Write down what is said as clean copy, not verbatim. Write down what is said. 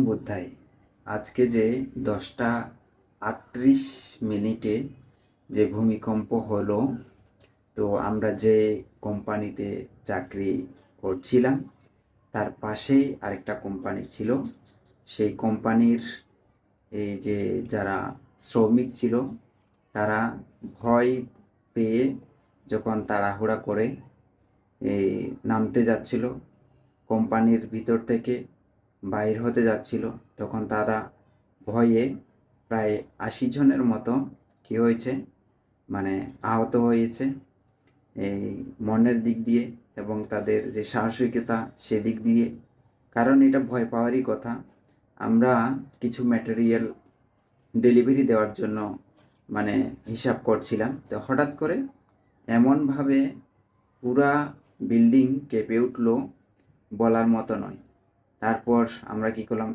বোধহয় আজকে যে 10টা 38 মিনিটে যে ভূমিকম্প হলো, তো আমরা যে কোম্পানিতে চাকরি করছিলাম তার পাশেই আরেকটা কোম্পানি ছিল। সেই কোম্পানির এই যে যারা শ্রমিক ছিল তারা ভয় পেয়ে যখন তাড়াহুড়া করে এই নামতে যাচ্ছিল, কোম্পানির ভিতর থেকে বাইর হতে যাচ্ছিল, তখন তারা ভয়ে প্রায় 80 জনের মতো কী হয়েছে, মানে আহত হয়েছে এই মনের দিক দিয়ে এবং তাদের যে সাহসিকতা সেদিক দিয়ে। কারণ এটা ভয় পাওয়ারই কথা। আমরা কিছু ম্যাটেরিয়াল ডেলিভারি দেওয়ার জন্য মানে হিসাব করছিলাম, তো হঠাৎ করে এমনভাবে পুরা বিল্ডিং কেঁপে উঠলো, বলার মতো নয়। তারপর আমরা কী করলাম,